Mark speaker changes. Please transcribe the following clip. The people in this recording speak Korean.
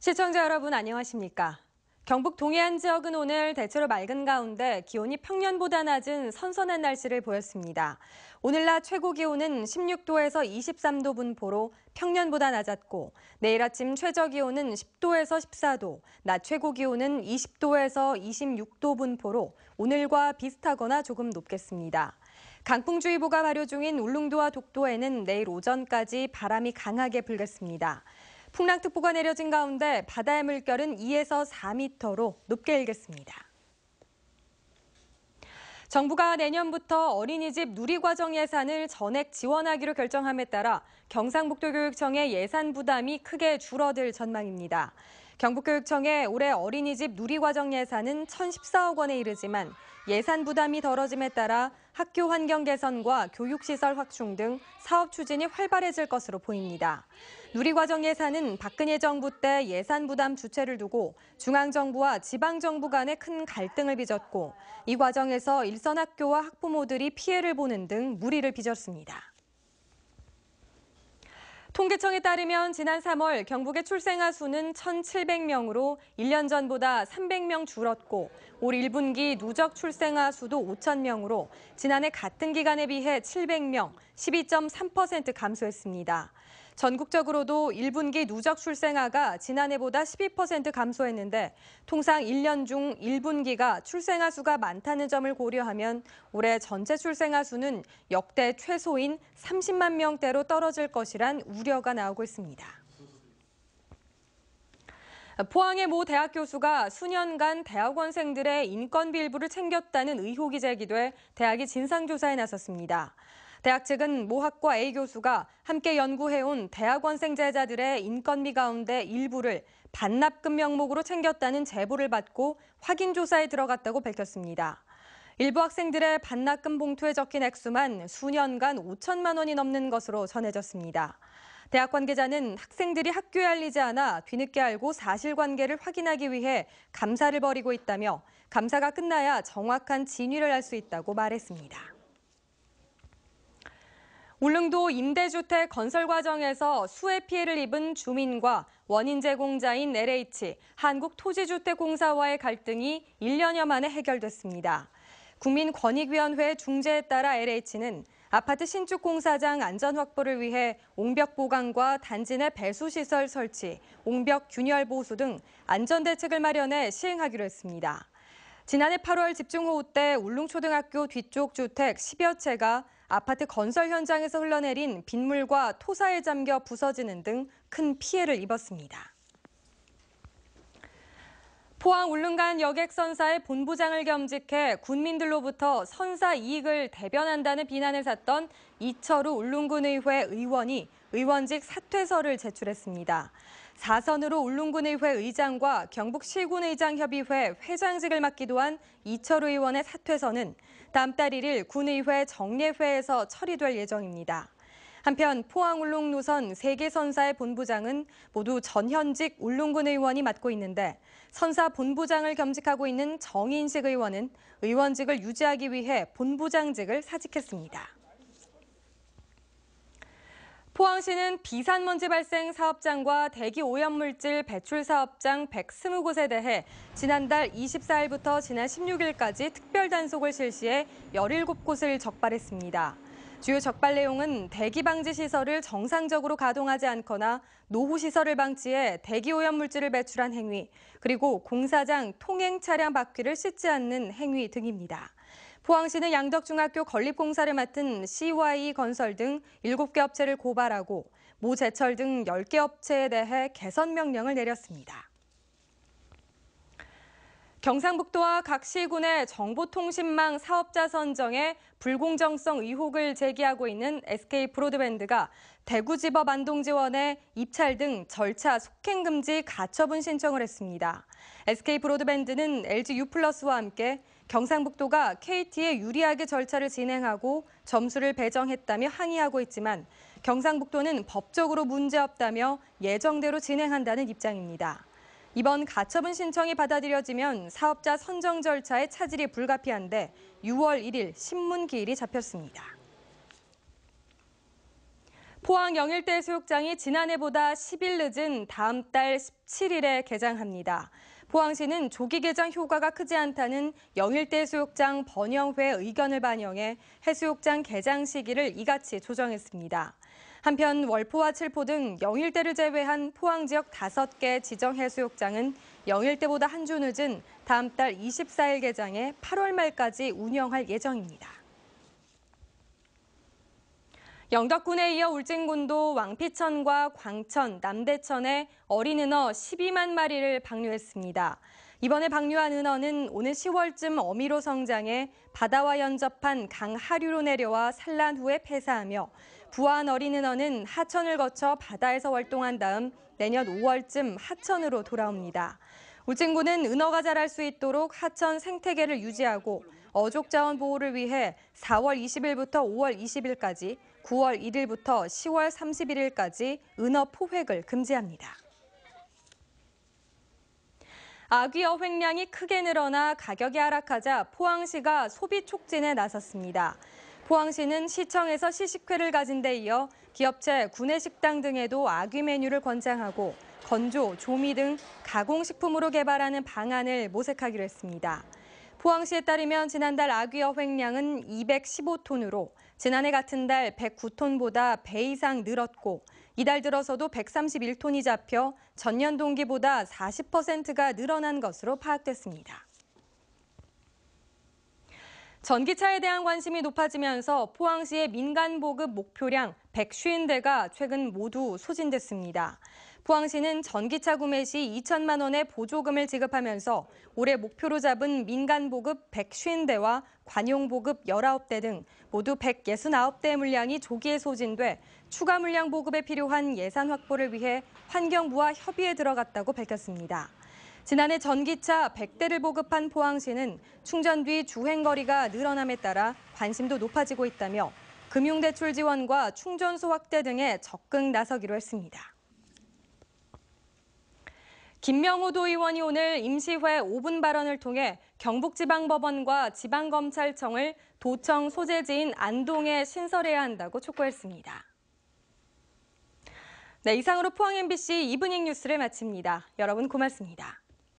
Speaker 1: 시청자 여러분 안녕하십니까? 경북 동해안 지역은 오늘 대체로 맑은 가운데 기온이 평년보다 낮은 선선한 날씨를 보였습니다. 오늘 낮 최고 기온은 16도에서 23도 분포로 평년보다 낮았고 내일 아침 최저 기온은 10도에서 14도, 낮 최고 기온은 20도에서 26도 분포로 오늘과 비슷하거나 조금 높겠습니다. 강풍주의보가 발효 중인 울릉도와 독도에는 내일 오전까지 바람이 강하게 불겠습니다. 풍랑특보가 내려진 가운데 바다의 물결은 2에서 4m로 높게 일겠습니다. 정부가 내년부터 어린이집 누리과정 예산을 전액 지원하기로 결정함에 따라 경상북도교육청의 예산 부담이 크게 줄어들 전망입니다. 경북교육청의 올해 어린이집 누리과정 예산은 1,014억 원에 이르지만 예산 부담이 덜어짐에 따라 학교 환경 개선과 교육시설 확충 등 사업 추진이 활발해질 것으로 보입니다. 누리과정 예산은 박근혜 정부 때 예산 부담 주체를 두고 중앙정부와 지방정부 간의 큰 갈등을 빚었고 이 과정에서 일선 학교와 학부모들이 피해를 보는 등 무리를 빚었습니다. 통계청에 따르면 지난 3월 경북의 출생아 수는 1,700명으로 1년 전보다 300명 줄었고 올 1분기 누적 출생아 수도 5,000명으로 지난해 같은 기간에 비해 700명, 12.3% 감소했습니다. 전국적으로도 1분기 누적 출생아가 지난해보다 12% 감소했는데 통상 1년 중 1분기가 출생아 수가 많다는 점을 고려하면 올해 전체 출생아 수는 역대 최소인 30만 명대로 떨어질 것이란 우려가 나오고 있습니다. 포항의 모 대학 교수가 수년간 대학원생들의 인건비 일부를 챙겼다는 의혹이 제기돼 대학이 진상조사에 나섰습니다. 대학 측은 모 학과 A 교수가 함께 연구해온 대학원생 제자들의 인건비 가운데 일부를 반납금 명목으로 챙겼다는 제보를 받고 확인 조사에 들어갔다고 밝혔습니다. 일부 학생들의 반납금 봉투에 적힌 액수만 수년간 5천만 원이 넘는 것으로 전해졌습니다. 대학 관계자는 학생들이 학교에 알리지 않아 뒤늦게 알고 사실관계를 확인하기 위해 감사를 벌이고 있다며 감사가 끝나야 정확한 진위를 알 수 있다고 말했습니다. 울릉도 임대주택 건설 과정에서 수해 피해를 입은 주민과 원인 제공자인 LH, 한국토지주택공사와의 갈등이 1년여 만에 해결됐습니다. 국민권익위원회 중재에 따라 LH는 아파트 신축 공사장 안전 확보를 위해 옹벽 보강과 단지 내 배수시설 설치, 옹벽 균열 보수 등 안전대책을 마련해 시행하기로 했습니다. 지난해 8월 집중호우 때 울릉초등학교 뒤쪽 주택 10여 채가 아파트 건설 현장에서 흘러내린 빗물과 토사에 잠겨 부서지는 등 큰 피해를 입었습니다. 포항 울릉간 여객선사의 본부장을 겸직해 군민들로부터 선사 이익을 대변한다는 비난을 샀던 이철우 울릉군의회 의원이 의원직 사퇴서를 제출했습니다. 4선으로 울릉군의회 의장과 경북시군의장협의회 회장직을 맡기도 한 이철우 의원의 사퇴서는 다음 달 1일 군의회 정례회에서 처리될 예정입니다. 한편 포항 울릉 노선 3개 선사의 본부장은 모두 전현직 울릉군 의원이 맡고 있는데 선사 본부장을 겸직하고 있는 정인식 의원은 의원직을 유지하기 위해 본부장직을 사직했습니다. 포항시는 비산먼지 발생 사업장과 대기 오염물질 배출 사업장 120곳에 대해 지난달 24일부터 지난 16일까지 특별 단속을 실시해 17곳을 적발했습니다. 주요 적발 내용은 대기 방지 시설을 정상적으로 가동하지 않거나 노후 시설을 방치해 대기 오염 물질을 배출한 행위, 그리고 공사장 통행 차량 바퀴를 씻지 않는 행위 등입니다. 포항시는 양덕중학교 건립공사를 맡은 CY건설 등 7개 업체를 고발하고 모제철 등 10개 업체에 대해 개선 명령을 내렸습니다. 경상북도와 각 시군의 정보통신망 사업자 선정에 불공정성 의혹을 제기하고 있는 SK브로드밴드가 대구지법 안동지원에 입찰 등 절차 속행 금지 가처분 신청을 했습니다. SK브로드밴드는 LG U+와 함께 경상북도가 KT에 유리하게 절차를 진행하고 점수를 배정했다며 항의하고 있지만 경상북도는 법적으로 문제없다며 예정대로 진행한다는 입장입니다. 이번 가처분 신청이 받아들여지면 사업자 선정 절차에 차질이 불가피한데 6월 1일 신문 기일이 잡혔습니다. 포항 영일대 해수욕장이 지난해보다 10일 늦은 다음 달 17일에 개장합니다. 포항시는 조기 개장 효과가 크지 않다는 영일대 해수욕장 번영회 의견을 반영해 해수욕장 개장 시기를 이같이 조정했습니다. 한편 월포와 칠포 등 영일대를 제외한 포항 지역 5개 지정 해수욕장은 영일대보다 한 주 늦은 다음 달 24일 개장해 8월 말까지 운영할 예정입니다. 영덕군에 이어 울진군도 왕피천과 광천, 남대천에 어린 은어 12만 마리를 방류했습니다. 이번에 방류한 은어는 오는 10월쯤 어미로 성장해 바다와 연접한 강 하류로 내려와 산란 후에 폐사하며 부화한 어린 은어는 하천을 거쳐 바다에서 활동한 다음 내년 5월쯤 하천으로 돌아옵니다. 울진군은 은어가 자랄 수 있도록 하천 생태계를 유지하고 어족 자원 보호를 위해 4월 20일부터 5월 20일까지 9월 1일부터 10월 31일까지 은어 포획을 금지합니다. 아귀어 획량이 크게 늘어나 가격이 하락하자 포항시가 소비 촉진에 나섰습니다. 포항시는 시청에서 시식회를 가진 데 이어 기업체, 구내식당 등에도 아귀 메뉴를 권장하고 건조, 조미 등 가공식품으로 개발하는 방안을 모색하기로 했습니다. 포항시에 따르면 지난달 아귀어 획량은 215톤으로 지난해 같은 달 109톤보다 배 이상 늘었고 이달 들어서도 131톤이 잡혀 전년 동기보다 40%가 늘어난 것으로 파악됐습니다. 전기차에 대한 관심이 높아지면서 포항시의 민간 보급 목표량 150대가 최근 모두 소진됐습니다. 포항시는 전기차 구매 시 2천만 원의 보조금을 지급하면서 올해 목표로 잡은 민간 보급 150대와 관용 보급 19대 등 모두 169대의 물량이 조기에 소진돼 추가 물량 보급에 필요한 예산 확보를 위해 환경부와 협의에 들어갔다고 밝혔습니다. 지난해 전기차 100대를 보급한 포항시는 충전 뒤 주행거리가 늘어남에 따라 관심도 높아지고 있다며 금융대출 지원과 충전소 확대 등에 적극 나서기로 했습니다. 김명호 도의원이 오늘 임시회 5분 발언을 통해 경북지방법원과 지방검찰청을 도청 소재지인 안동에 신설해야 한다고 촉구했습니다. 네, 이상으로 포항 MBC 이브닝 뉴스를 마칩니다. 여러분 고맙습니다.